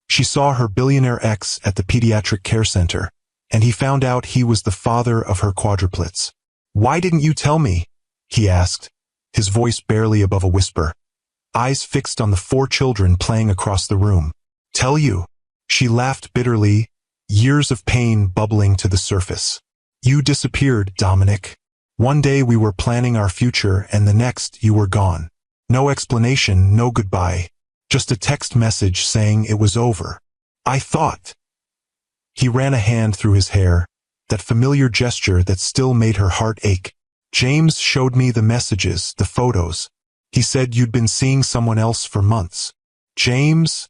She saw her billionaire ex at the pediatric care center, and he found out he was the father of her quadruplets. "Why didn't you tell me?" he asked, his voice barely above a whisper, eyes fixed on the 4 children playing across the room. "Tell you?" She laughed bitterly, years of pain bubbling to the surface. "You disappeared, Dominic. One day we were planning our future, and the next you were gone. No explanation, no goodbye. Just a text message saying it was over. I thought." He ran a hand through his hair, that familiar gesture that still made her heart ache. "James showed me the messages, the photos. He said you'd been seeing someone else for months." "James?"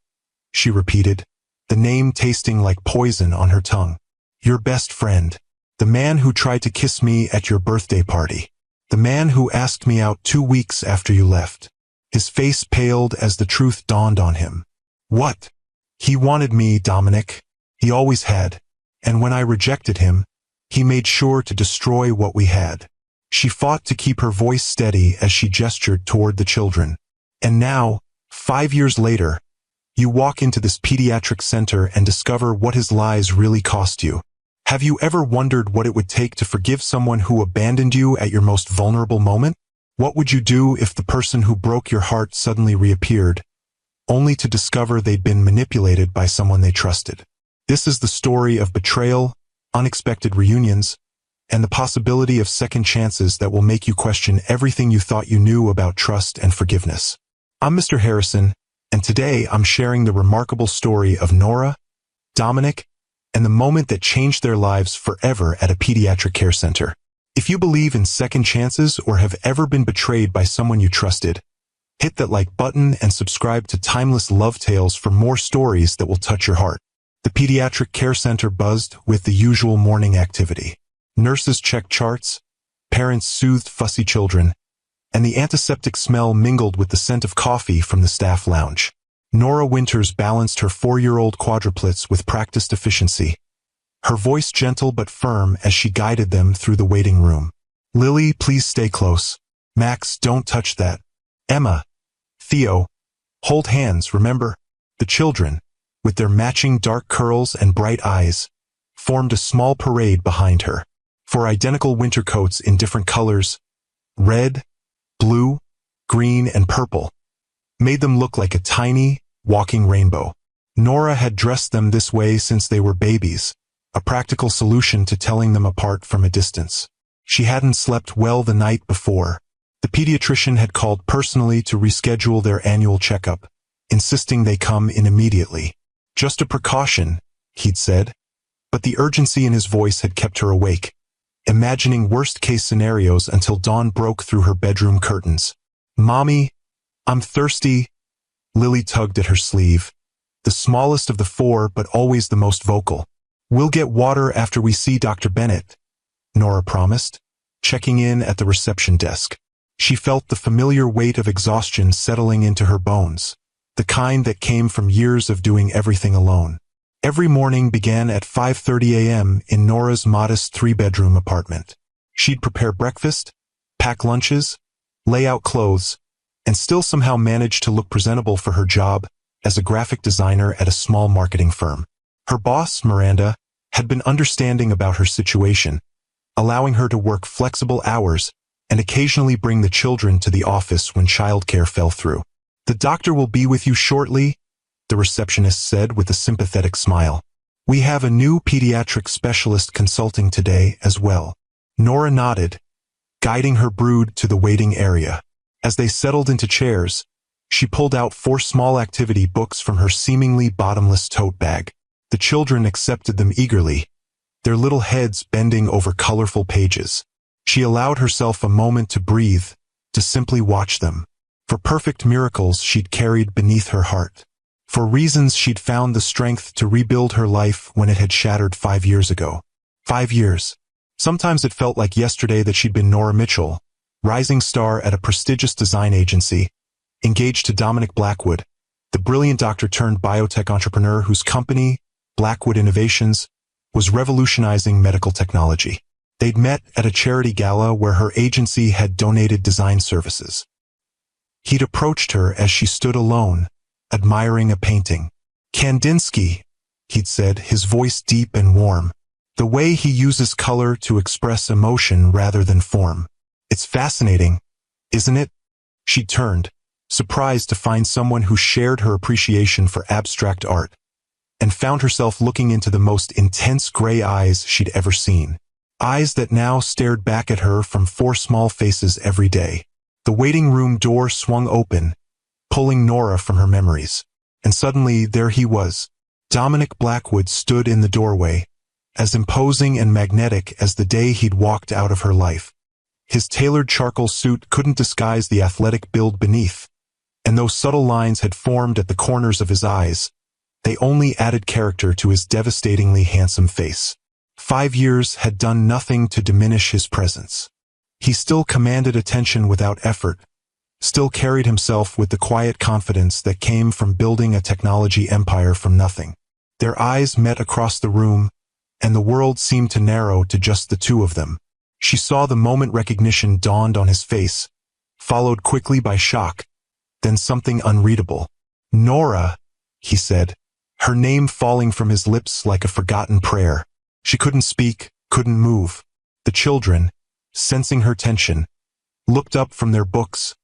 she repeated, the name tasting like poison on her tongue. "Your best friend. The man who tried to kiss me at your birthday party. The man who asked me out 2 weeks after you left." His face paled as the truth dawned on him. "What?" "He wanted me, Dominic. He always had. And when I rejected him, he made sure to destroy what we had." She fought to keep her voice steady as she gestured toward the children. "And now, 5 years later, you walk into this pediatric center and discover what his lies really cost you. Have you ever wondered what it would take to forgive someone who abandoned you at your most vulnerable moment? What would you do if the person who broke your heart suddenly reappeared, only to discover they'd been manipulated by someone they trusted? This is the story of betrayal, unexpected reunions, and the possibility of second chances that will make you question everything you thought you knew about trust and forgiveness. I'm Mr. Harrison, and today I'm sharing the remarkable story of Nora, Dominic, and the moment that changed their lives forever at a pediatric care center. If you believe in second chances or have ever been betrayed by someone you trusted, hit that like button and subscribe to Timeless Love Tales for more stories that will touch your heart. The pediatric care center buzzed with the usual morning activity. Nurses checked charts, parents soothed fussy children, and the antiseptic smell mingled with the scent of coffee from the staff lounge. Nora Winters balanced her 4-year-old quadruplets with practiced efficiency, her voice gentle but firm as she guided them through the waiting room. "Lily, please stay close. Max, don't touch that. Emma, Theo, hold hands, remember?" The children, with their matching dark curls and bright eyes, formed a small parade behind her. 4 identical winter coats in different colors, red, blue, green, and purple, made them look like a tiny, walking rainbow. Nora had dressed them this way since they were babies, a practical solution to telling them apart from a distance. She hadn't slept well the night before. The pediatrician had called personally to reschedule their annual checkup, insisting they come in immediately. "Just a precaution," he'd said, but the urgency in his voice had kept her awake, imagining worst-case scenarios until dawn broke through her bedroom curtains. "Mommy, I'm thirsty." Lily tugged at her sleeve, the smallest of the 4 but always the most vocal. "We'll get water after we see Dr. Bennett," Nora promised, checking in at the reception desk. She felt the familiar weight of exhaustion settling into her bones, the kind that came from years of doing everything alone. Every morning began at 5:30 a.m. in Nora's modest 3-bedroom apartment. She'd prepare breakfast, pack lunches, lay out clothes, and still somehow manage to look presentable for her job as a graphic designer at a small marketing firm. Her boss, Miranda, had been understanding about her situation, allowing her to work flexible hours and occasionally bring the children to the office when childcare fell through. "The doctor will be with you shortly," the receptionist said with a sympathetic smile. "We have a new pediatric specialist consulting today as well." Nora nodded, guiding her brood to the waiting area. As they settled into chairs, she pulled out 4 small activity books from her seemingly bottomless tote bag. The children accepted them eagerly, their little heads bending over colorful pages. She allowed herself a moment to breathe, to simply watch them. For perfect miracles she'd carried beneath her heart. For reasons she'd found the strength to rebuild her life when it had shattered 5 years ago. 5 years. Sometimes it felt like yesterday that she'd been Nora Mitchell, rising star at a prestigious design agency, engaged to Dominic Blackwood, the brilliant doctor-turned-biotech entrepreneur whose company, Blackwood Innovations, was revolutionizing medical technology. They'd met at a charity gala where her agency had donated design services. He'd approached her as she stood alone, admiring a painting. Kandinsky, he'd said, his voice deep and warm. The way he uses color to express emotion rather than form. It's fascinating, isn't it? She turned, surprised to find someone who shared her appreciation for abstract art, and found herself looking into the most intense gray eyes she'd ever seen. Eyes that now stared back at her from four small faces every day. The waiting room door swung open, pulling Nora from her memories. And suddenly there he was. Dominic Blackwood stood in the doorway, as imposing and magnetic as the day he'd walked out of her life. His tailored charcoal suit couldn't disguise the athletic build beneath, and those subtle lines had formed at the corners of his eyes. They only added character to his devastatingly handsome face. 5 years had done nothing to diminish his presence. He still commanded attention without effort, still carried himself with the quiet confidence that came from building a technology empire from nothing. Their eyes met across the room, and the world seemed to narrow to just the two of them. She saw the moment recognition dawned on his face, followed quickly by shock, then something unreadable. "Nora," he said, her name falling from his lips like a forgotten prayer. She couldn't speak, couldn't move. The children, sensing her tension, looked up from their books,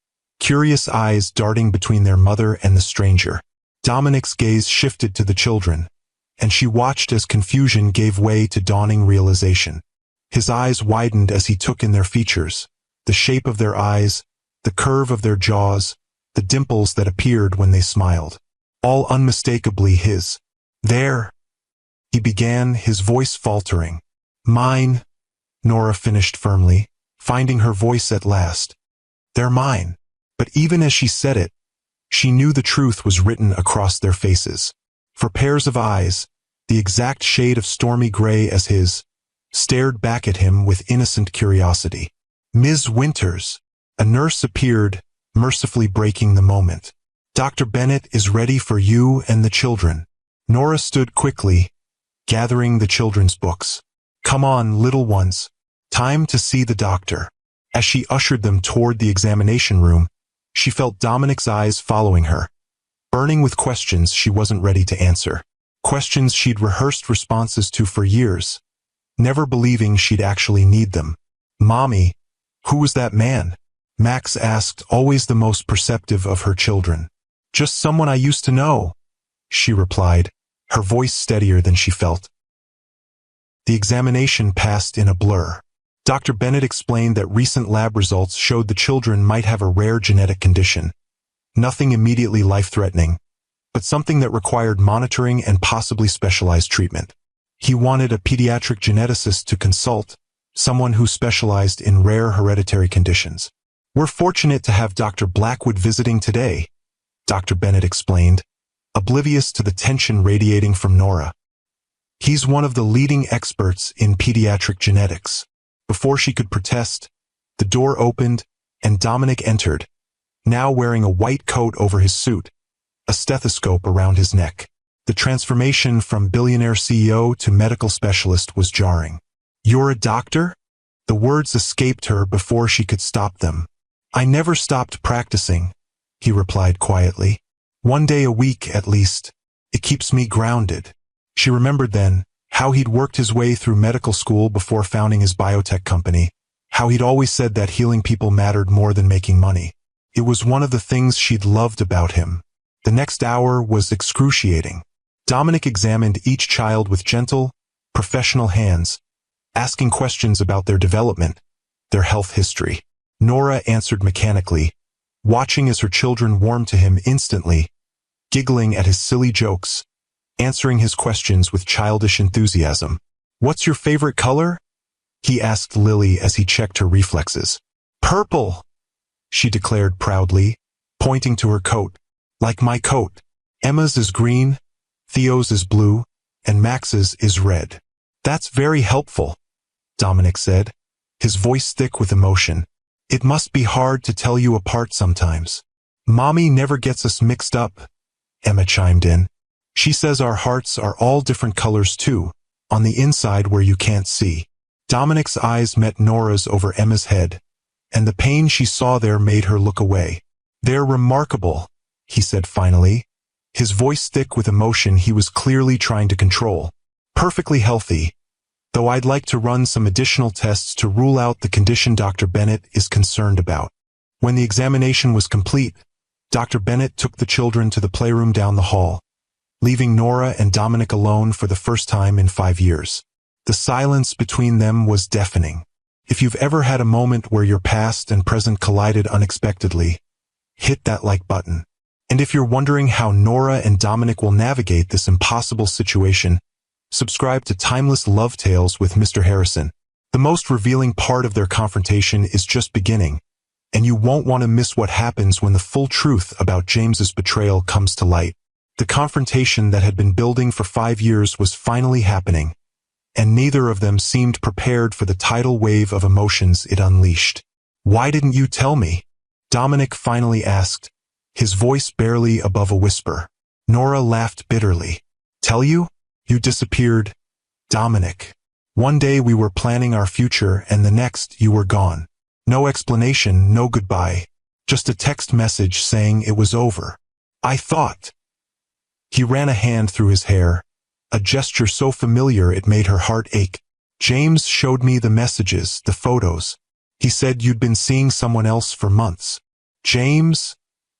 curious eyes darting between their mother and the stranger. Dominic's gaze shifted to the children, and she watched as confusion gave way to dawning realization. His eyes widened as he took in their features, the shape of their eyes, the curve of their jaws, the dimples that appeared when they smiled. All unmistakably his. "There," he began, his voice faltering. "Mine," Nora finished firmly, finding her voice at last. "They're mine." But even as she said it, she knew the truth was written across their faces. For pairs of eyes, the exact shade of stormy gray as his, stared back at him with innocent curiosity. "Ms. Winters," a nurse appeared, mercifully breaking the moment. "Dr. Bennett is ready for you and the children." Nora stood quickly, gathering the children's books. "Come on, little ones. Time to see the doctor." As she ushered them toward the examination room, she felt Dominic's eyes following her, burning with questions she wasn't ready to answer. Questions she'd rehearsed responses to for years, never believing she'd actually need them. "Mommy, who was that man?" Max asked, always the most perceptive of her children. "Just someone I used to know," she replied, her voice steadier than she felt. The examination passed in a blur. Dr. Bennett explained that recent lab results showed the children might have a rare genetic condition. Nothing immediately life-threatening, but something that required monitoring and possibly specialized treatment. He wanted a pediatric geneticist to consult, someone who specialized in rare hereditary conditions. "We're fortunate to have Dr. Blackwood visiting today," Dr. Bennett explained, oblivious to the tension radiating from Nora. "He's one of the leading experts in pediatric genetics." Before she could protest, the door opened and Dominic entered, now wearing a white coat over his suit, a stethoscope around his neck. The transformation from billionaire CEO to medical specialist was jarring. "You're a doctor?" The words escaped her before she could stop them. "I never stopped practicing," he replied quietly. "One day a week, at least. It keeps me grounded." She remembered then how he'd worked his way through medical school before founding his biotech company, how he'd always said that healing people mattered more than making money. It was one of the things she'd loved about him. The next hour was excruciating. Dominic examined each child with gentle, professional hands, asking questions about their development, their health history. Nora answered mechanically, watching as her children warmed to him instantly, giggling at his silly jokes, answering his questions with childish enthusiasm. "What's your favorite color?" he asked Lily as he checked her reflexes. "Purple," she declared proudly, pointing to her coat. "Like my coat. Emma's is green, Theo's is blue, and Max's is red." "That's very helpful," Dominic said, his voice thick with emotion. "It must be hard to tell you apart sometimes." "Mommy never gets us mixed up," Emma chimed in. "She says our hearts are all different colors too, on the inside where you can't see." Dominic's eyes met Nora's over Emma's head, and the pain she saw there made her look away. "They're remarkable," he said finally, his voice thick with emotion he was clearly trying to control. Perfectly healthy, though I'd like to run some additional tests to rule out the condition Dr. Bennett is concerned about. When the examination was complete, Dr. Bennett took the children to the playroom down the hall, leaving Nora and Dominic alone for the first time in 5 years. The silence between them was deafening. If you've ever had a moment where your past and present collided unexpectedly, hit that like button. And if you're wondering how Nora and Dominic will navigate this impossible situation, subscribe to Timeless Love Tales with Mr. Harrison. The most revealing part of their confrontation is just beginning, and you won't want to miss what happens when the full truth about James's betrayal comes to light. The confrontation that had been building for 5 years was finally happening, and neither of them seemed prepared for the tidal wave of emotions it unleashed. "Why didn't you tell me?" Dominic finally asked, his voice barely above a whisper. Nora laughed bitterly. "Tell you? You disappeared, Dominic. One day we were planning our future and the next you were gone. No explanation, no goodbye. Just a text message saying it was over. I thought." He ran a hand through his hair, a gesture so familiar it made her heart ache. "James showed me the messages, the photos. He said you'd been seeing someone else for months." "James?"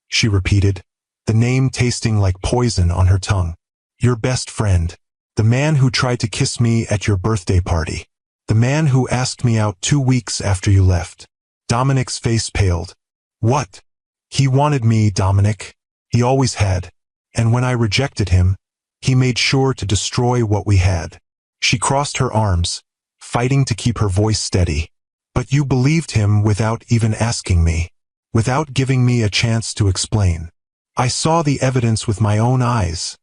she repeated, the name tasting like poison on her tongue. "Your best friend. The man who tried to kiss me at your birthday party. The man who asked me out 2 weeks after you left." Dominic's face paled. "What?" "He wanted me, Dominic. He always had. And when I rejected him, he made sure to destroy what we had." She crossed her arms, fighting to keep her voice steady. "But you believed him without even asking me, without giving me a chance to explain." "I saw the evidence with my own eyes,"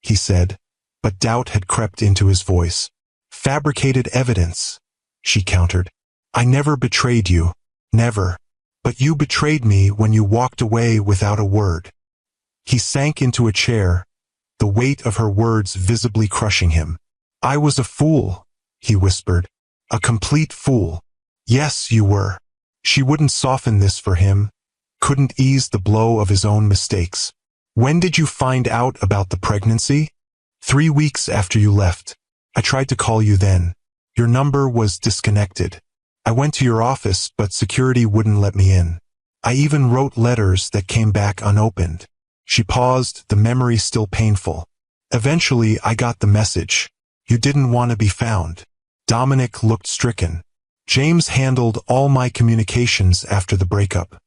he said, but doubt had crept into his voice. "Fabricated evidence," she countered. "I never betrayed you. Never. But you betrayed me when you walked away without a word." He sank into a chair, the weight of her words visibly crushing him. "I was a fool," he whispered. "A complete fool." "Yes, you were." She wouldn't soften this for him, couldn't ease the blow of his own mistakes. "When did you find out about the pregnancy?" 3 weeks after you left. I tried to call you then. Your number was disconnected. I went to your office, but security wouldn't let me in. I even wrote letters that came back unopened." She paused, the memory still painful. "Eventually, I got the message. You didn't want to be found." Dominic looked stricken. "James handled all my communications after the breakup.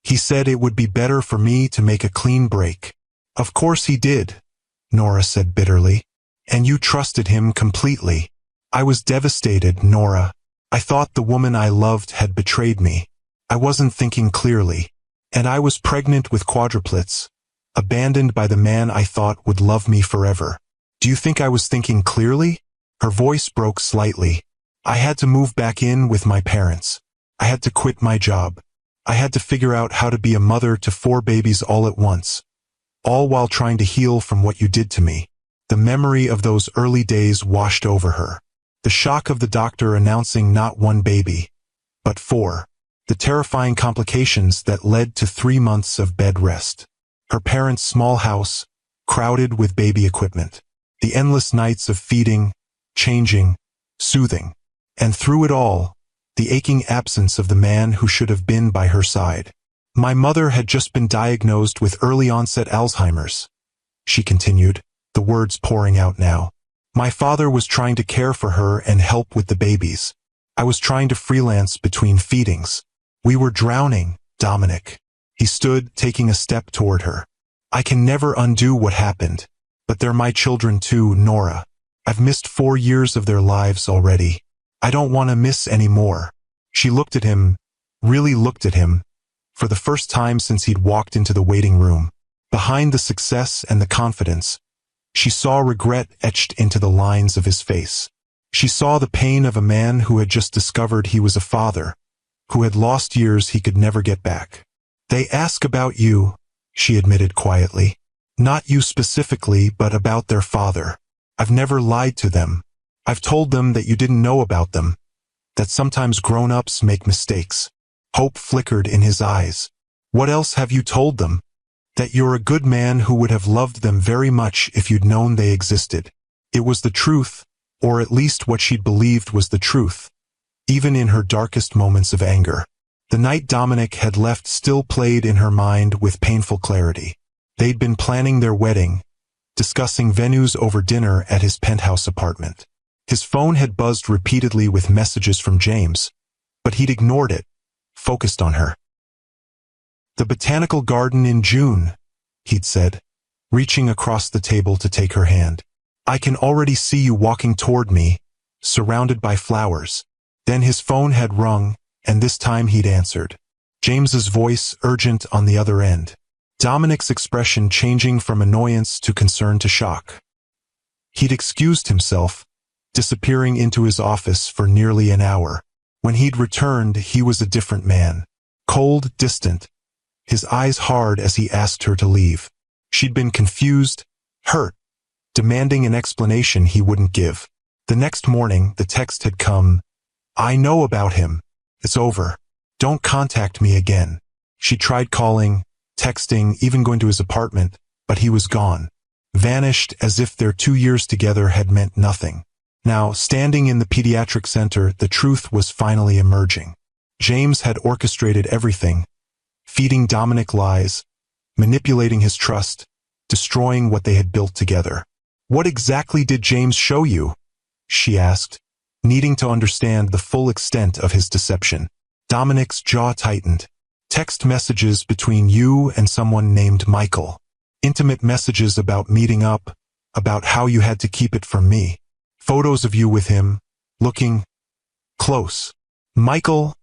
He said it would be better for me to make a clean break." "Of course he did," Nora said bitterly. "And you trusted him completely." "I was devastated, Nora. I thought the woman I loved had betrayed me. I wasn't thinking clearly. And I was pregnant with quadruplets, abandoned by the man I thought would love me forever. Do you think I was thinking clearly?" Her voice broke slightly. "I had to move back in with my parents. I had to quit my job. I had to figure out how to be a mother to 4 babies all at once, all while trying to heal from what you did to me." The memory of those early days washed over her. The shock of the doctor announcing not 1 baby, but 4. The terrifying complications that led to 3 months of bed rest. Her parents' small house, crowded with baby equipment. The endless nights of feeding, changing, soothing. And through it all, the aching absence of the man who should have been by her side. "My mother had just been diagnosed with early-onset Alzheimer's," she continued, the words pouring out now. "My father was trying to care for her and help with the babies. I was trying to freelance between feedings. We were drowning, Dominic." He stood, taking a step toward her. "I can never undo what happened. But they're my children too, Nora. I've missed 4 years of their lives already. I don't want to miss any more." She looked at him, really looked at him, for the first time since he'd walked into the waiting room. Behind the success and the confidence, she saw regret etched into the lines of his face. She saw the pain of a man who had just discovered he was a father, who had lost years he could never get back. "They ask about you," she admitted quietly. "Not you specifically, but about their father. I've never lied to them. I've told them that you didn't know about them, that sometimes grown-ups make mistakes." Hope flickered in his eyes. "What else have you told them?" That you're a good man who would have loved them very much if you'd known they existed. It was the truth, or at least what she'd believed was the truth, even in her darkest moments of anger. The night Dominic had left still played in her mind with painful clarity. They'd been planning their wedding, discussing venues over dinner at his penthouse apartment. His phone had buzzed repeatedly with messages from James, but he'd ignored it, focused on her. "The botanical garden in June," he'd said, reaching across the table to take her hand. "I can already see you walking toward me, surrounded by flowers." Then his phone had rung, and this time he'd answered. James's voice urgent on the other end. Dominic's expression changing from annoyance to concern to shock. He'd excused himself, disappearing into his office for nearly an hour. When he'd returned, he was a different man. Cold, distant, his eyes hard as he asked her to leave. She'd been confused, hurt, demanding an explanation he wouldn't give. The next morning, the text had come, "I know about him. It's over. Don't contact me again." She tried calling, texting, even going to his apartment, but he was gone. Vanished as if their 2 years together had meant nothing. Now, standing in the pediatric center, the truth was finally emerging. James had orchestrated everything, feeding Dominic lies, manipulating his trust, destroying what they had built together. "What exactly did James show you?" she asked, needing to understand the full extent of his deception. Dominic's jaw tightened. "Text messages between you and someone named Michael. Intimate messages about meeting up, about how you had to keep it from me. Photos of you with him, looking close." "Michael?"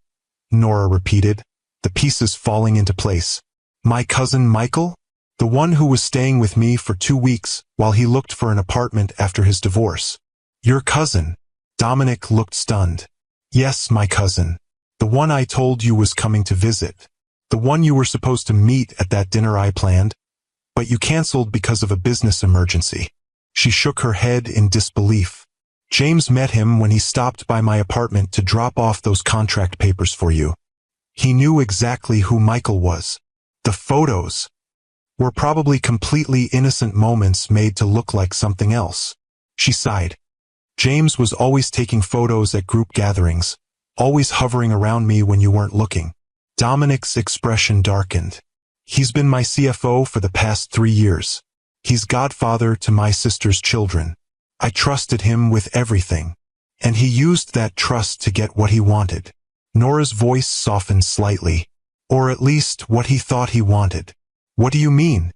Nora repeated, the pieces falling into place. "My cousin Michael? The one who was staying with me for 2 weeks while he looked for an apartment after his divorce." "Your cousin?" Dominic looked stunned. "Yes, my cousin. The one I told you was coming to visit. The one you were supposed to meet at that dinner I planned, but you canceled because of a business emergency." She shook her head in disbelief. "James met him when he stopped by my apartment to drop off those contract papers for you. He knew exactly who Michael was. The photos were probably completely innocent moments made to look like something else." She sighed. "James was always taking photos at group gatherings, always hovering around me when you weren't looking." Dominic's expression darkened. "He's been my CFO for the past 3 years. He's godfather to my sister's children. I trusted him with everything, and he used that trust to get what he wanted." Nora's voice softened slightly. "Or at least what he thought he wanted." "What do you mean?"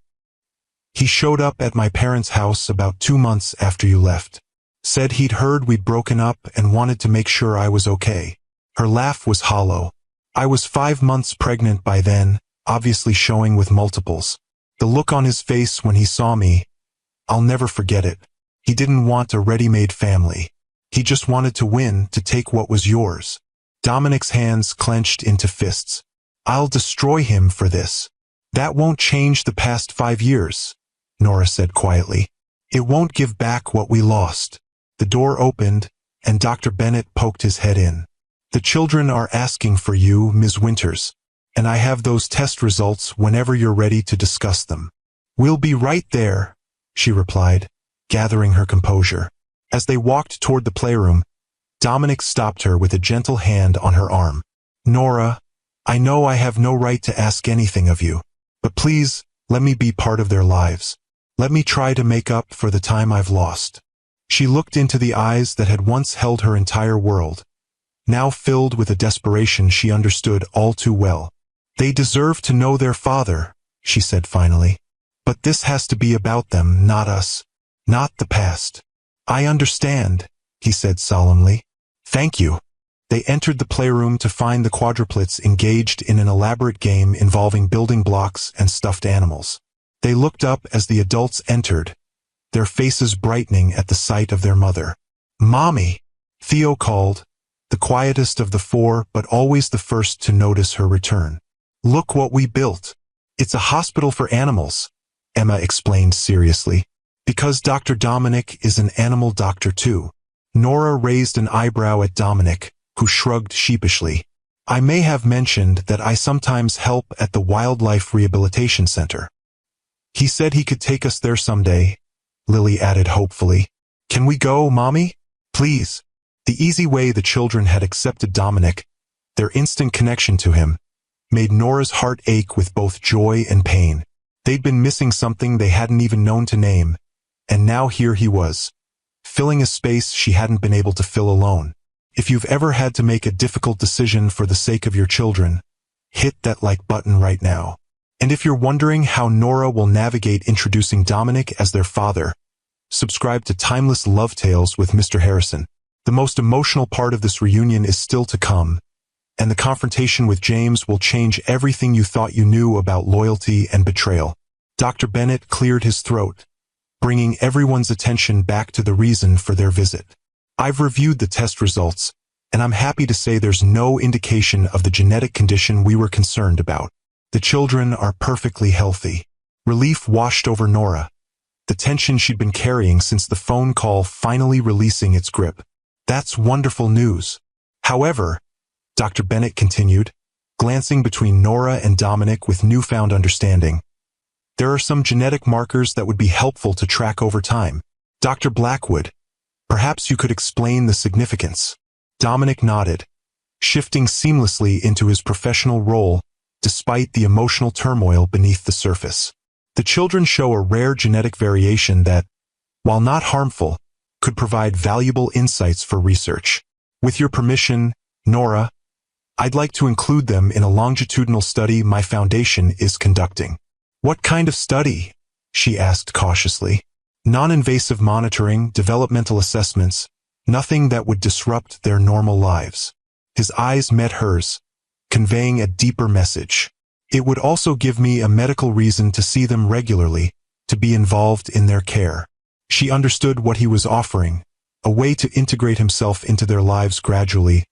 "He showed up at my parents' house about 2 months after you left. Said he'd heard we'd broken up and wanted to make sure I was okay." Her laugh was hollow. "I was 5 months pregnant by then, obviously showing with multiples. The look on his face when he saw me, I'll never forget it. He didn't want a ready-made family. He just wanted to win, to take what was yours." Dominic's hands clenched into fists. "I'll destroy him for this." "That won't change the past 5 years," Nora said quietly. "It won't give back what we lost." The door opened, and Dr. Bennett poked his head in. "The children are asking for you, Ms. Winters, and I have those test results whenever you're ready to discuss them." "We'll be right there," she replied, gathering her composure. As they walked toward the playroom, Dominic stopped her with a gentle hand on her arm. "Nora, I know I have no right to ask anything of you, but please, let me be part of their lives. Let me try to make up for the time I've lost." She looked into the eyes that had once held her entire world, now filled with a desperation she understood all too well. "They deserve to know their father," she said finally. "But this has to be about them, not us. Not the past." "I understand," he said solemnly. "Thank you." They entered the playroom to find the quadruplets engaged in an elaborate game involving building blocks and stuffed animals. They looked up as the adults entered, their faces brightening at the sight of their mother. "Mommy," Theo called, the quietest of the 4 but always the first to notice her return. "Look what we built. It's a hospital for animals," Emma explained seriously. "Because Dr. Dominic is an animal doctor too." Nora raised an eyebrow at Dominic, who shrugged sheepishly. "I may have mentioned that I sometimes help at the Wildlife Rehabilitation Center." He said he could take us there someday, Lily added hopefully. Can we go, Mommy? Please. The easy way the children had accepted Dominic, their instant connection to him, made Nora's heart ache with both joy and pain. They'd been missing something they hadn't even known to name, and now here he was, filling a space she hadn't been able to fill alone. If you've ever had to make a difficult decision for the sake of your children, hit that like button right now. And if you're wondering how Nora will navigate introducing Dominic as their father, subscribe to Timeless Love Tales with Mr. Harrison. The most emotional part of this reunion is still to come, and the confrontation with James will change everything you thought you knew about loyalty and betrayal. Dr. Bennett cleared his throat, bringing everyone's attention back to the reason for their visit. I've reviewed the test results, and I'm happy to say there's no indication of the genetic condition we were concerned about. The children are perfectly healthy. Relief washed over Nora, the tension she'd been carrying since the phone call finally releasing its grip. That's wonderful news. However, Dr. Bennett continued, glancing between Nora and Dominic with newfound understanding, there are some genetic markers that would be helpful to track over time. Dr. Blackwood, perhaps you could explain the significance. Dominic nodded, shifting seamlessly into his professional role despite the emotional turmoil beneath the surface. The children show a rare genetic variation that, while not harmful, could provide valuable insights for research. With your permission, Nora, I'd like to include them in a longitudinal study my foundation is conducting. What kind of study? She asked cautiously. Non-invasive monitoring, developmental assessments, nothing that would disrupt their normal lives. His eyes met hers, conveying a deeper message. It would also give me a medical reason to see them regularly, to be involved in their care. She understood what he was offering, a way to integrate himself into their lives gradually,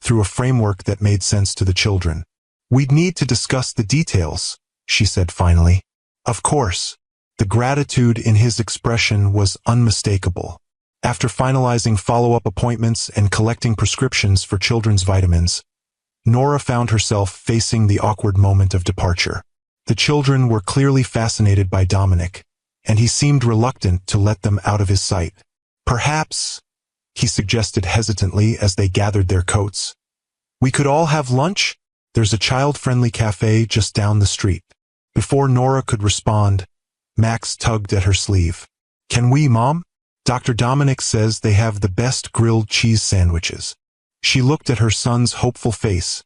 through a framework that made sense to the children. We'd need to discuss the details, she said finally. Of course. The gratitude in his expression was unmistakable. After finalizing follow-up appointments and collecting prescriptions for children's vitamins, Nora found herself facing the awkward moment of departure. The children were clearly fascinated by Dominic, and he seemed reluctant to let them out of his sight. Perhaps, he suggested hesitantly as they gathered their coats, we could all have lunch? There's a child-friendly cafe just down the street. Before Nora could respond, Max tugged at her sleeve. Can we, Mom? Dr. Dominic says they have the best grilled cheese sandwiches. She looked at her son's hopeful face,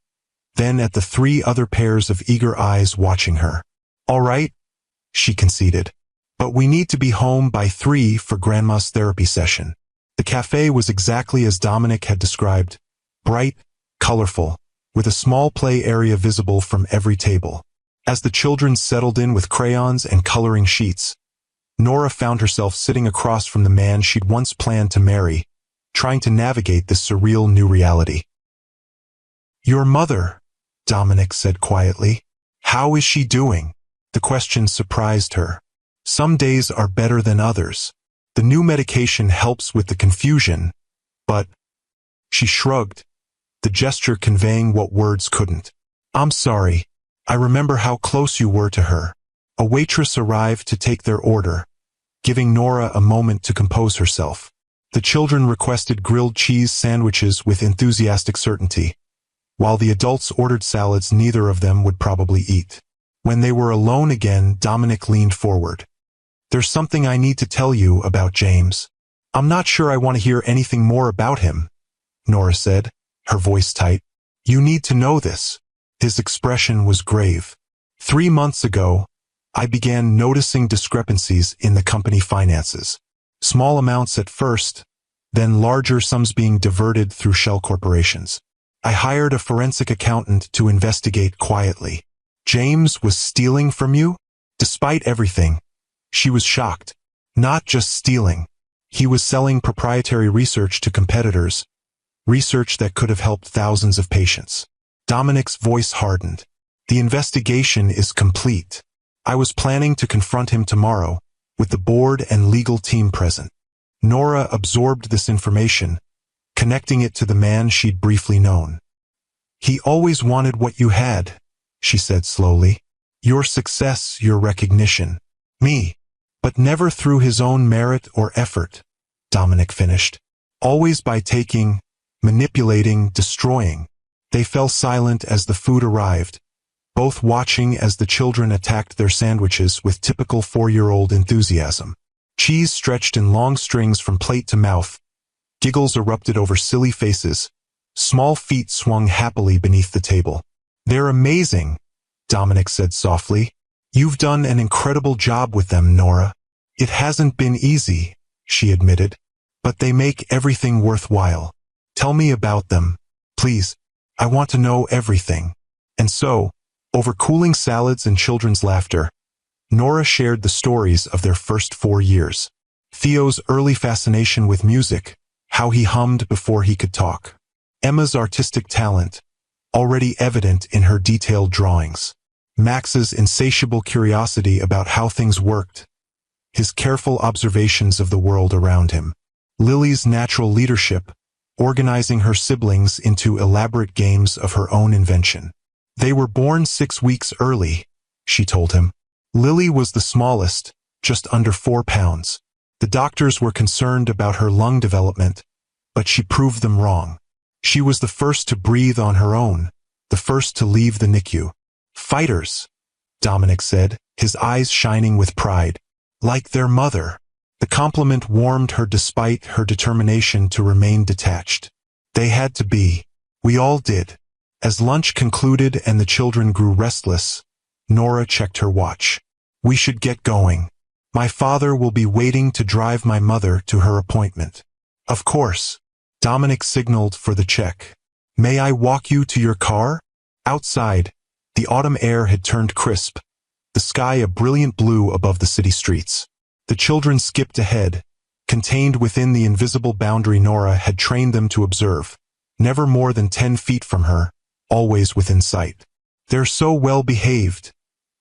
then at the three other pairs of eager eyes watching her. All right, she conceded. But we need to be home by 3 for Grandma's therapy session. The cafe was exactly as Dominic had described, bright, colorful, with a small play area visible from every table. As the children settled in with crayons and coloring sheets, Nora found herself sitting across from the man she'd once planned to marry, trying to navigate this surreal new reality. Your mother, Dominic said quietly. How is she doing? The question surprised her. Some days are better than others. The new medication helps with the confusion, but... She shrugged, the gesture conveying what words couldn't. I'm sorry. I remember how close you were to her. A waitress arrived to take their order, giving Nora a moment to compose herself. The children requested grilled cheese sandwiches with enthusiastic certainty, while the adults ordered salads neither of them would probably eat. When they were alone again, Dominic leaned forward. There's something I need to tell you about James. I'm not sure I want to hear anything more about him, Nora said, her voice tight. You need to know this. His expression was grave. 3 months ago, I began noticing discrepancies in the company finances. Small amounts at first, then larger sums being diverted through shell corporations. I hired a forensic accountant to investigate quietly. James was stealing from you? Despite everything, she was shocked. Not just stealing. He was selling proprietary research to competitors, research that could have helped thousands of patients. Dominic's voice hardened. The investigation is complete. I was planning to confront him tomorrow, with the board and legal team present. Nora absorbed this information, connecting it to the man she'd briefly known. He always wanted what you had, she said slowly. Your success, your recognition. Me. But never through his own merit or effort, Dominic finished. Always by taking, manipulating, destroying. They fell silent as the food arrived, both watching as the children attacked their sandwiches with typical 4-year-old enthusiasm. Cheese stretched in long strings from plate to mouth. Giggles erupted over silly faces. Small feet swung happily beneath the table. "They're amazing," Dominic said softly. "You've done an incredible job with them, Nora." "It hasn't been easy," she admitted. "But they make everything worthwhile. Tell me about them, please. I want to know everything." And so, over cooling salads and children's laughter, Nora shared the stories of their first 4 years. Theo's early fascination with music, how he hummed before he could talk. Emma's artistic talent, already evident in her detailed drawings. Max's insatiable curiosity about how things worked. His careful observations of the world around him. Lily's natural leadership, organizing her siblings into elaborate games of her own invention. "They were born 6 weeks early," she told him. Lily was the smallest, just under 4 pounds. The doctors were concerned about her lung development, but she proved them wrong. She was the first to breathe on her own, the first to leave the NICU. "Fighters," Dominic said, his eyes shining with pride. "Like their mother." The compliment warmed her despite her determination to remain detached. "They had to be. We all did." As lunch concluded and the children grew restless, Nora checked her watch. "We should get going. My father will be waiting to drive my mother to her appointment." "Of course." Dominic signaled for the check. "May I walk you to your car?" Outside, the autumn air had turned crisp, the sky a brilliant blue above the city streets. The children skipped ahead, contained within the invisible boundary Nora had trained them to observe, never more than 10 feet from her, always within sight. "They're so well behaved,"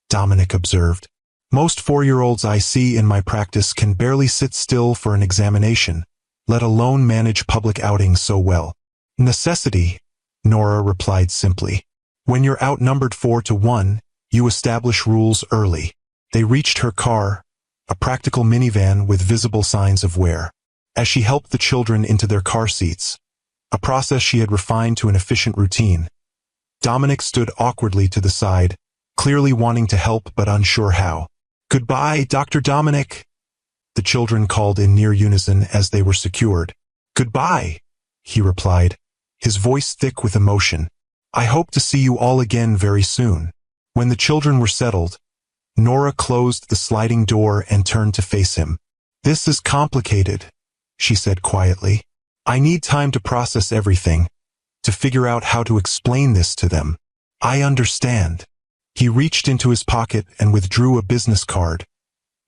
Dominic observed. "Most 4-year-olds I see in my practice can barely sit still for an examination, let alone manage public outings so well." "Necessity," Nora replied simply. "When you're outnumbered 4-1, you establish rules early." They reached her car, a practical minivan with visible signs of wear. As she helped the children into their car seats, a process she had refined to an efficient routine, Dominic stood awkwardly to the side, clearly wanting to help but unsure how. "Goodbye, Dr. Dominic," the children called in near unison as they were secured. "Goodbye," he replied, his voice thick with emotion. "I hope to see you all again very soon." When the children were settled, Nora closed the sliding door and turned to face him. "This is complicated," she said quietly. "I need time to process everything, to figure out how to explain this to them." "I understand." He reached into his pocket and withdrew a business card,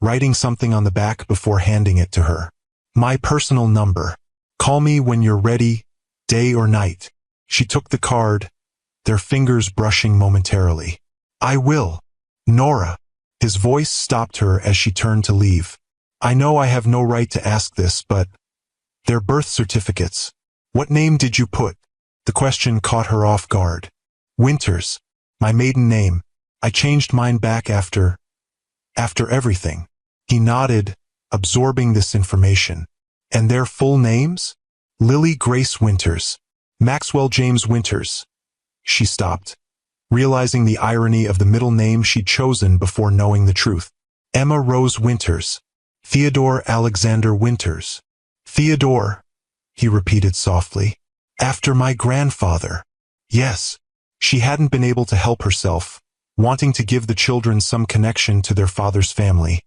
writing something on the back before handing it to her. "My personal number. Call me when you're ready, day or night." She took the card, their fingers brushing momentarily. "I will, Nora." His voice stopped her as she turned to leave. "I know I have no right to ask this, but their birth certificates. What name did you put?" The question caught her off guard. "Winters. My maiden name. I changed mine back after everything." He nodded, absorbing this information. "And their full names?" "Lily Grace Winters. Maxwell James Winters." She stopped, realizing the irony of the middle name she'd chosen before knowing the truth. "Emma Rose Winters. Theodore Alexander Winters." "Theodore," he repeated softly. "After my grandfather." Yes. She hadn't been able to help herself, wanting to give the children some connection to their father's family,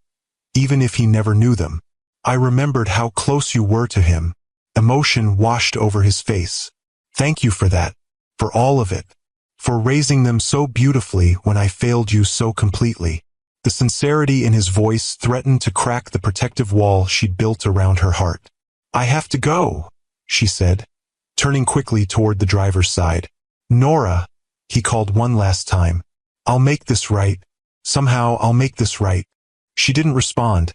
even if he never knew them. "I remembered how close you were to him." Emotion washed over his face. "Thank you for that, for all of it, for raising them so beautifully when I failed you so completely." The sincerity in his voice threatened to crack the protective wall she'd built around her heart. "I have to go," she said, turning quickly toward the driver's side. "Nora," he called one last time. "I'll make this right. Somehow I'll make this right." She didn't respond,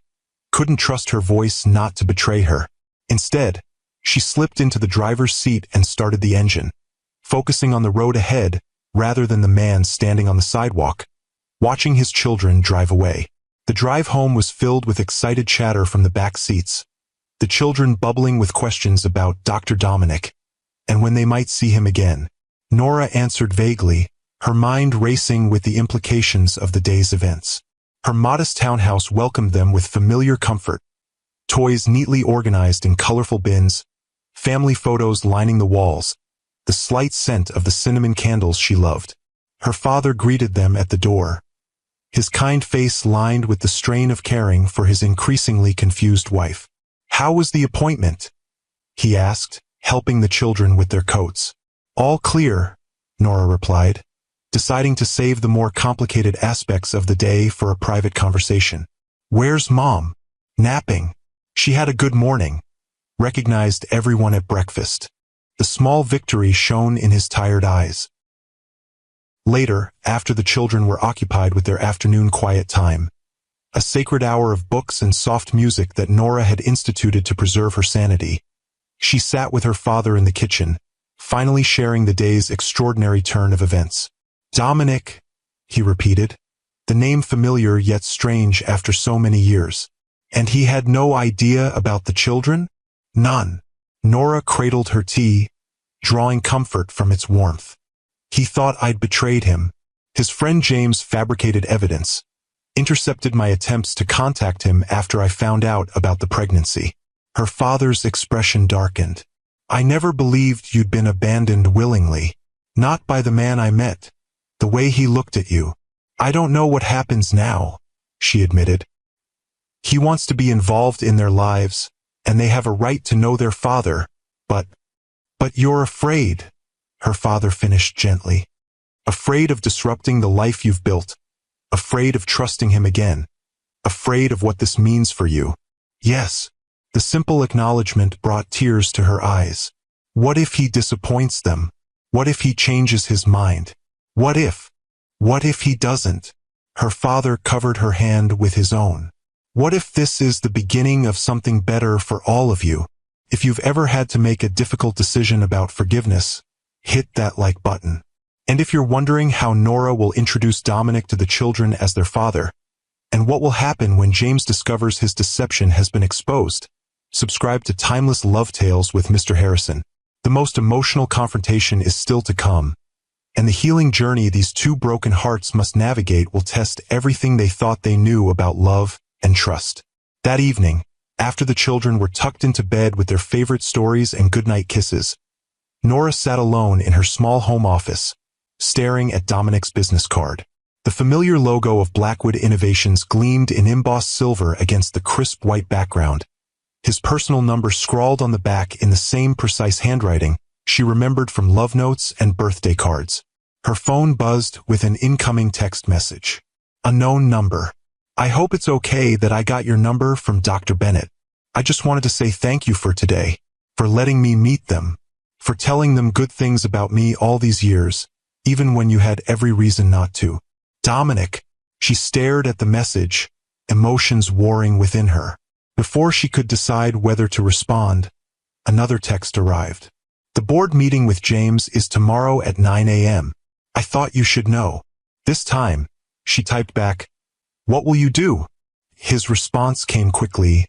couldn't trust her voice not to betray her. Instead, she slipped into the driver's seat and started the engine, focusing on the road ahead rather than the man standing on the sidewalk, watching his children drive away. The drive home was filled with excited chatter from the back seats, the children bubbling with questions about Dr. Dominic and when they might see him again. Nora answered vaguely, her mind racing with the implications of the day's events. Her modest townhouse welcomed them with familiar comfort, toys neatly organized in colorful bins, family photos lining the walls, the slight scent of the cinnamon candles she loved. Her father greeted them at the door, his kind face lined with the strain of caring for his increasingly confused wife. "How was the appointment?" he asked, helping the children with their coats. "All clear," Nora replied, deciding to save the more complicated aspects of the day for a private conversation. "Where's Mom?" "Napping. She had a good morning," recognized everyone at breakfast. The small victory shone in his tired eyes. Later, after the children were occupied with their afternoon quiet time, a sacred hour of books and soft music that Nora had instituted to preserve her sanity, she sat with her father in the kitchen, finally sharing the day's extraordinary turn of events. "Dominic," he repeated, the name familiar yet strange after so many years. "And he had no idea about the children?" "None." Nora cradled her tea, drawing comfort from its warmth. "He thought I'd betrayed him. His friend James fabricated evidence, intercepted my attempts to contact him after I found out about the pregnancy." Her father's expression darkened. "I never believed you'd been abandoned willingly. Not by the man I met. The way he looked at you. I don't know what happens now," she admitted. "He wants to be involved in their lives, and they have a right to know their father, but you're afraid," her father finished gently. "Afraid of disrupting the life you've built. Afraid of trusting him again. Afraid of what this means for you." "Yes." The simple acknowledgement brought tears to her eyes. "What if he disappoints them? What if he changes his mind? What if he doesn't?" Her father covered her hand with his own. "What if this is the beginning of something better for all of you? If you've ever had to make a difficult decision about forgiveness, hit that like button. And if you're wondering how Nora will introduce Dominic to the children as their father, and what will happen when James discovers his deception has been exposed, subscribe to Timeless Love Tales with Mr. Harrison. The most emotional confrontation is still to come, and the healing journey these two broken hearts must navigate will test everything they thought they knew about love and trust. That evening, after the children were tucked into bed with their favorite stories and goodnight kisses, Nora sat alone in her small home office, staring at Dominic's business card. The familiar logo of Blackwood Innovations gleamed in embossed silver against the crisp white background. His personal number scrawled on the back in the same precise handwriting she remembered from love notes and birthday cards. Her phone buzzed with an incoming text message. "Unknown number. I hope it's okay that I got your number from Dr. Bennett. I just wanted to say thank you for today, for letting me meet them, for telling them good things about me all these years, even when you had every reason not to. Dominic." She stared at the message, emotions warring within her. Before she could decide whether to respond, another text arrived. "The board meeting with James is tomorrow at 9 a.m. I thought you should know." This time, she typed back, "What will you do?" His response came quickly.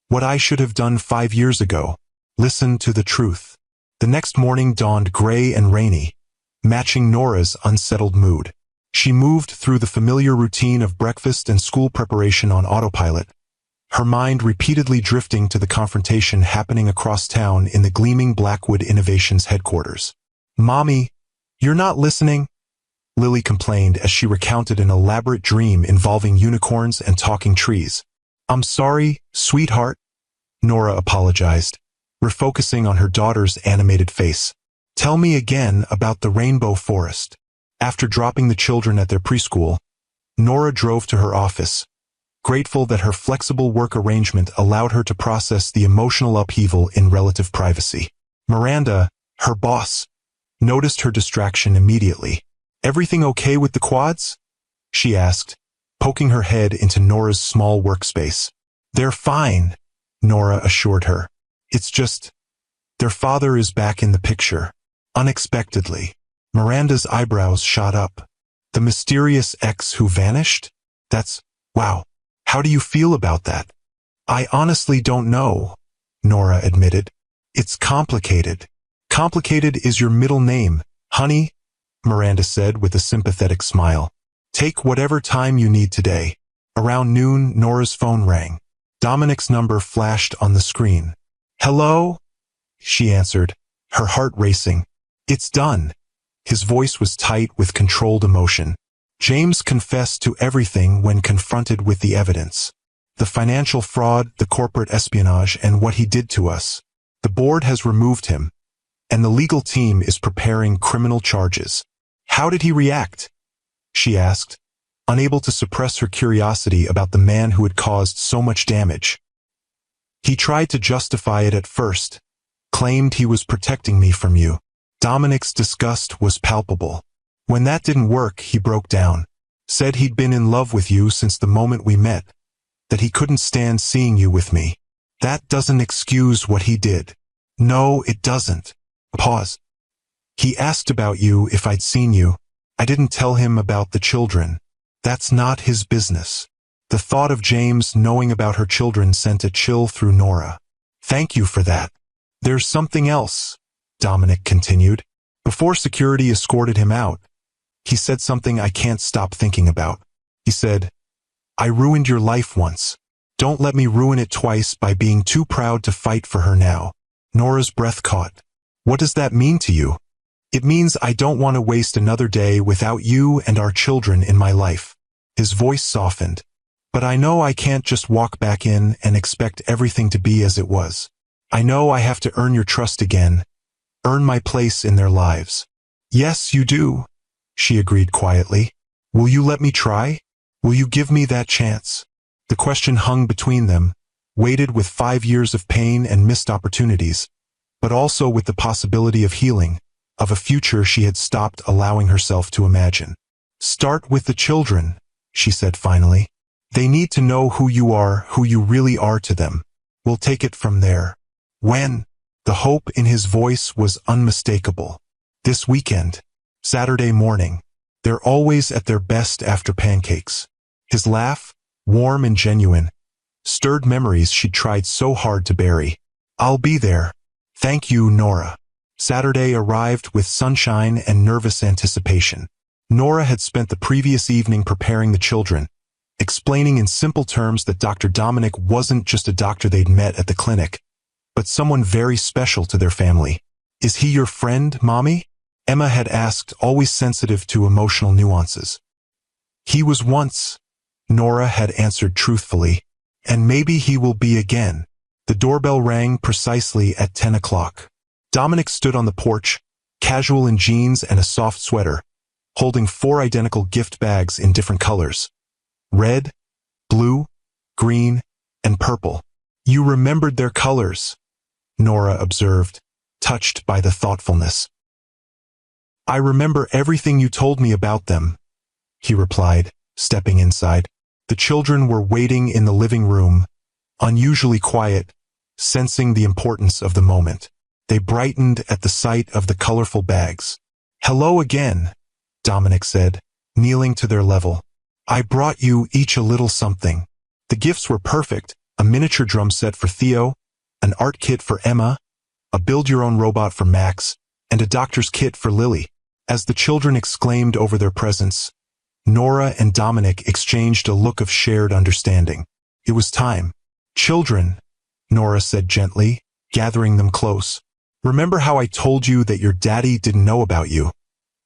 "What I should have done 5 years ago. Listen to the truth." The next morning dawned gray and rainy, matching Nora's unsettled mood. She moved through the familiar routine of breakfast and school preparation on autopilot, her mind repeatedly drifting to the confrontation happening across town in the gleaming Blackwood Innovations headquarters. "Mommy, you're not listening?" Lily complained as she recounted an elaborate dream involving unicorns and talking trees. "I'm sorry, sweetheart," Nora apologized, refocusing on her daughter's animated face. "Tell me again about the rainbow forest." After dropping the children at their preschool, Nora drove to her office, grateful that her flexible work arrangement allowed her to process the emotional upheaval in relative privacy. Miranda, her boss, noticed her distraction immediately. "Everything okay with the quads?" she asked, poking her head into Nora's small workspace. "They're fine," Nora assured her. "It's just, their father is back in the picture." Unexpectedly, Miranda's eyebrows shot up. "The mysterious ex who vanished? Wow. How do you feel about that? I honestly don't know, Nora admitted. It's complicated. Complicated is your middle name, honey, Miranda said with a sympathetic smile. Take whatever time you need today. Around noon, Nora's phone rang. Dominic's number flashed on the screen. Hello? She answered, her heart racing. It's done. His voice was tight with controlled emotion. James confessed to everything when confronted with the evidence. The financial fraud, the corporate espionage, and what he did to us. The board has removed him, and the legal team is preparing criminal charges. How did he react? She asked, unable to suppress her curiosity about the man who had caused so much damage. He tried to justify it at first, claimed he was protecting me from you. Dominic's disgust was palpable. When that didn't work, he broke down, said he'd been in love with you since the moment we met, that he couldn't stand seeing you with me. That doesn't excuse what he did. No, it doesn't. Pause. He asked about you if I'd seen you. I didn't tell him about the children. That's not his business. The thought of James knowing about her children sent a chill through Nora. Thank you for that. There's something else, Dominic continued. Before security escorted him out, he said something I can't stop thinking about. He said, I ruined your life once. Don't let me ruin it twice by being too proud to fight for her now. Nora's breath caught. What does that mean to you? It means I don't want to waste another day without you and our children in my life. His voice softened. But I know I can't just walk back in and expect everything to be as it was. I know I have to earn your trust again, earn my place in their lives. Yes, you do, she agreed quietly. Will you let me try? Will you give me that chance? The question hung between them, weighted with 5 years of pain and missed opportunities, but also with the possibility of healing, of a future she had stopped allowing herself to imagine. Start with the children, she said finally. They need to know who you really are to them. We'll take it from there. When? The hope in his voice was unmistakable. This weekend. Saturday morning. They're always at their best after pancakes. His laugh, warm and genuine, stirred memories she'd tried so hard to bury. I'll be there. Thank you, Nora. Saturday arrived with sunshine and nervous anticipation. Nora had spent the previous evening preparing the children, explaining in simple terms that Dr. Dominic wasn't just a doctor they'd met at the clinic, but someone very special to their family. Is he your friend, Mommy? Emma had asked, always sensitive to emotional nuances. He was once, Nora had answered truthfully, and maybe he will be again. The doorbell rang precisely at 10 o'clock. Dominic stood on the porch, casual in jeans and a soft sweater, holding 4 identical gift bags in different colors. Red, blue, green, and purple. You remembered their colors, Nora observed, touched by the thoughtfulness. I remember everything you told me about them, he replied, stepping inside. The children were waiting in the living room, unusually quiet, sensing the importance of the moment. They brightened at the sight of the colorful bags. Hello again, Dominic said, kneeling to their level. I brought you each a little something. The gifts were perfect, a miniature drum set for Theo, an art kit for Emma, a build-your-own robot for Max, and a doctor's kit for Lily. As the children exclaimed over their presents, Nora and Dominic exchanged a look of shared understanding. It was time. Children, Nora said gently, gathering them close. Remember how I told you that your daddy didn't know about you?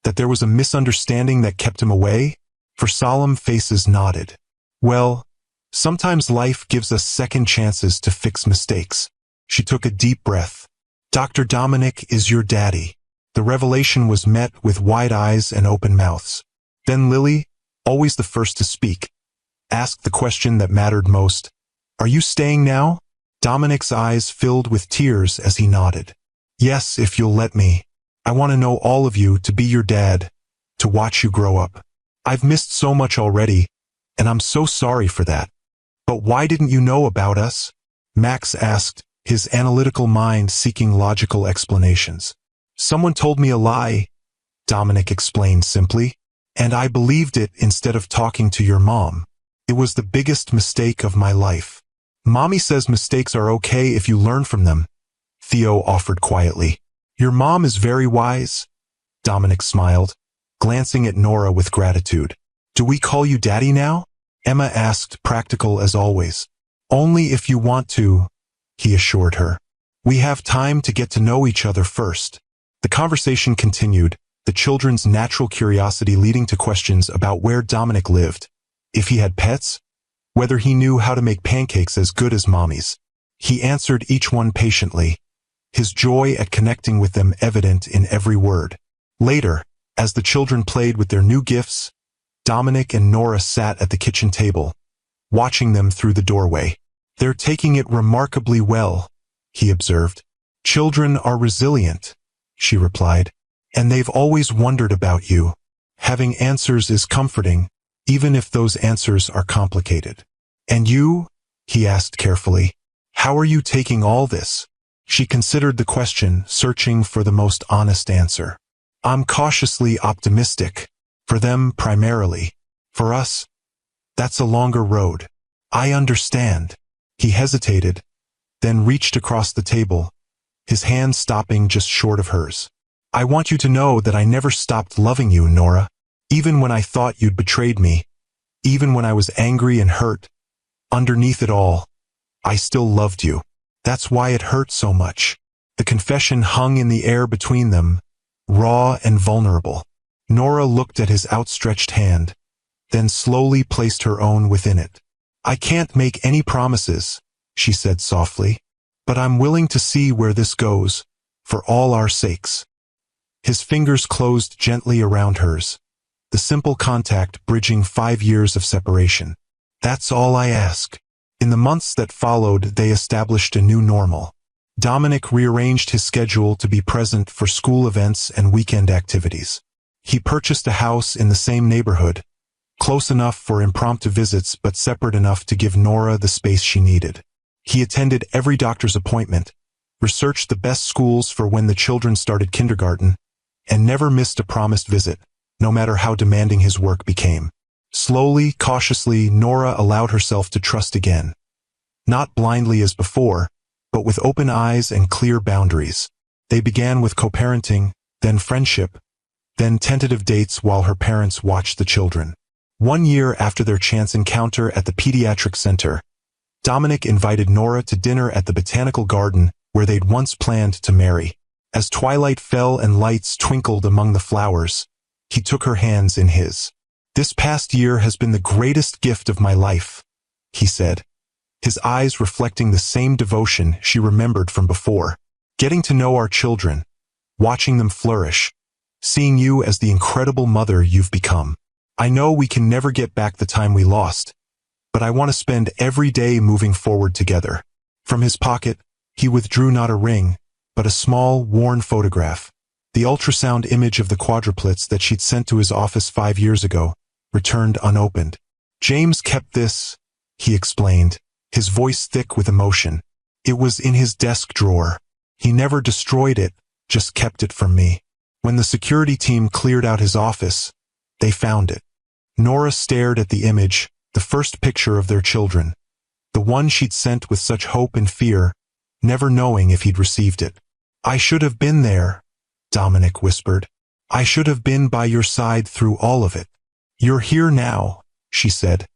That there was a misunderstanding that kept him away? For solemn faces nodded. Well, sometimes life gives us second chances to fix mistakes. She took a deep breath. Dr. Dominic is your daddy. The revelation was met with wide eyes and open mouths. Then Lily, always the first to speak, asked the question that mattered most. Are you staying now? Dominic's eyes filled with tears as he nodded. Yes, if you'll let me. I want to know all of you, to be your dad, to watch you grow up. I've missed so much already, and I'm so sorry for that. But why didn't you know about us? Max asked, his analytical mind seeking logical explanations. Someone told me a lie, Dominic explained simply, and I believed it instead of talking to your mom. It was the biggest mistake of my life. Mommy says mistakes are okay if you learn from them, Theo offered quietly. Your mom is very wise, Dominic smiled, glancing at Nora with gratitude. Do we call you Daddy now? Emma asked, practical as always. Only if you want to, he assured her. We have time to get to know each other first. The conversation continued, the children's natural curiosity leading to questions about where Dominic lived, if he had pets, whether he knew how to make pancakes as good as Mommy's. He answered each one patiently, his joy at connecting with them evident in every word. Later, as the children played with their new gifts, Dominic and Nora sat at the kitchen table, watching them through the doorway. They're taking it remarkably well, he observed. Children are resilient, she replied, and they've always wondered about you. Having answers is comforting, even if those answers are complicated. And you? He asked carefully. How are you taking all this? She considered the question, searching for the most honest answer. I'm cautiously optimistic. For them, primarily. For us, that's a longer road. I understand. He hesitated, then reached across the table, his hand stopping just short of hers. I want you to know that I never stopped loving you, Nora. Even when I thought you'd betrayed me, even when I was angry and hurt, underneath it all, I still loved you. That's why it hurt so much. The confession hung in the air between them, raw and vulnerable. Nora looked at his outstretched hand, then slowly placed her own within it. I can't make any promises, she said softly, but I'm willing to see where this goes, for all our sakes. His fingers closed gently around hers, the simple contact bridging 5 years of separation. That's all I ask. In the months that followed, they established a new normal. Dominic rearranged his schedule to be present for school events and weekend activities. He purchased a house in the same neighborhood, close enough for impromptu visits but separate enough to give Nora the space she needed. He attended every doctor's appointment, researched the best schools for when the children started kindergarten, and never missed a promised visit, no matter how demanding his work became. Slowly, cautiously, Nora allowed herself to trust again. Not blindly as before, but with open eyes and clear boundaries. They began with co-parenting, then friendship, then tentative dates while her parents watched the children. 1 year after their chance encounter at the Pediatric Center, Dominic invited Nora to dinner at the botanical garden where they'd once planned to marry. As twilight fell and lights twinkled among the flowers, he took her hands in his. This past year has been the greatest gift of my life, he said, his eyes reflecting the same devotion she remembered from before. Getting to know our children, watching them flourish, seeing you as the incredible mother you've become. I know we can never get back the time we lost, but I want to spend every day moving forward together. From his pocket, he withdrew not a ring, but a small, worn photograph. The ultrasound image of the quadruplets that she'd sent to his office 5 years ago, returned unopened. James kept this, he explained, his voice thick with emotion. It was in his desk drawer. He never destroyed it, just kept it from me. When the security team cleared out his office, they found it. Nora stared at the image, the first picture of their children, the one she'd sent with such hope and fear, never knowing if he'd received it. I should have been there, Dominic whispered. I should have been by your side through all of it. You're here now, she said,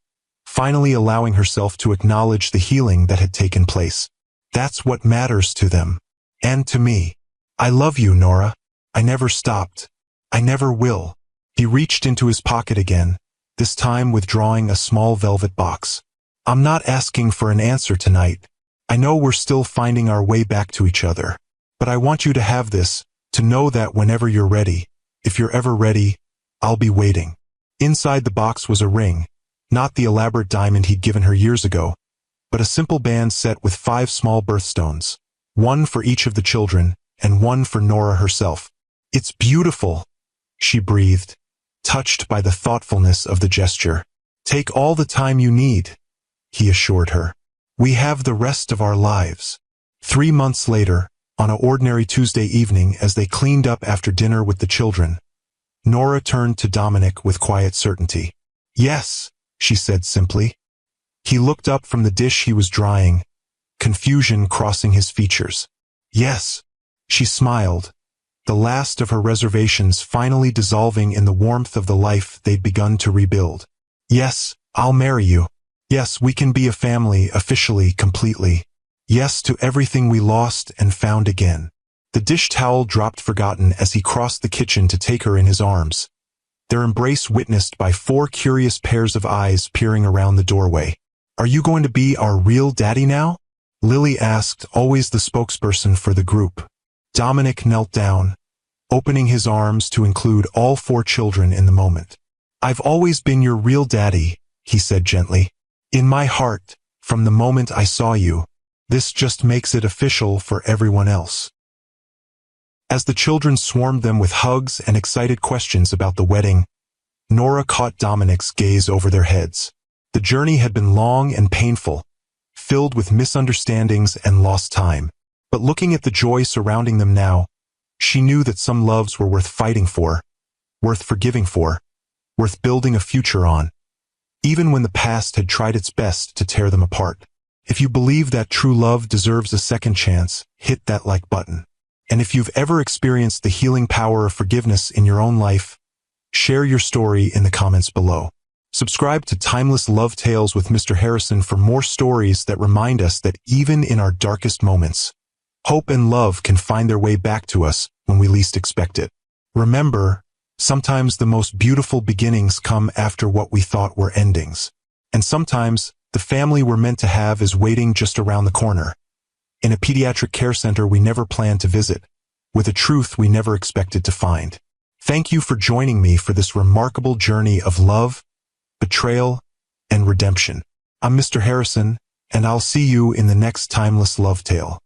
finally allowing herself to acknowledge the healing that had taken place. That's what matters to them. And to me. I love you, Nora. I never stopped. I never will. He reached into his pocket again, this time withdrawing a small velvet box. I'm not asking for an answer tonight. I know we're still finding our way back to each other. But I want you to have this, to know that whenever you're ready, if you're ever ready, I'll be waiting. Inside the box was a ring, not the elaborate diamond he'd given her years ago, but a simple band set with 5 small birthstones, one for each of the children, and one for Nora herself. It's beautiful, she breathed, touched by the thoughtfulness of the gesture. Take all the time you need, he assured her. We have the rest of our lives. 3 months later, on an ordinary Tuesday evening as they cleaned up after dinner with the children, Nora turned to Dominic with quiet certainty. Yes, she said simply. He looked up from the dish he was drying, confusion crossing his features. Yes, she smiled, the last of her reservations finally dissolving in the warmth of the life they'd begun to rebuild. Yes, I'll marry you. Yes, we can be a family, officially, completely. Yes to everything we lost and found again. The dish towel dropped forgotten as he crossed the kitchen to take her in his arms, their embrace witnessed by 4 curious pairs of eyes peering around the doorway. Are you going to be our real daddy now? Lily asked, always the spokesperson for the group. Dominic knelt down, opening his arms to include all 4 children in the moment. I've always been your real daddy, he said gently. In my heart, from the moment I saw you. This just makes it official for everyone else. As the children swarmed them with hugs and excited questions about the wedding, Nora caught Dominic's gaze over their heads. The journey had been long and painful, filled with misunderstandings and lost time. But looking at the joy surrounding them now, she knew that some loves were worth fighting for, worth forgiving for, worth building a future on, even when the past had tried its best to tear them apart. If you believe that true love deserves a second chance, hit that like button. And if you've ever experienced the healing power of forgiveness in your own life, share your story in the comments below. Subscribe to Timeless Love Tales with Mr. Harrison for more stories that remind us that even in our darkest moments, hope and love can find their way back to us when we least expect it. Remember, sometimes the most beautiful beginnings come after what we thought were endings. And sometimes, the family we're meant to have is waiting just around the corner, in a pediatric care center we never planned to visit, with a truth we never expected to find. Thank you for joining me for this remarkable journey of love, betrayal, and redemption. I'm Mr. Harrison, and I'll see you in the next Timeless Love Tale.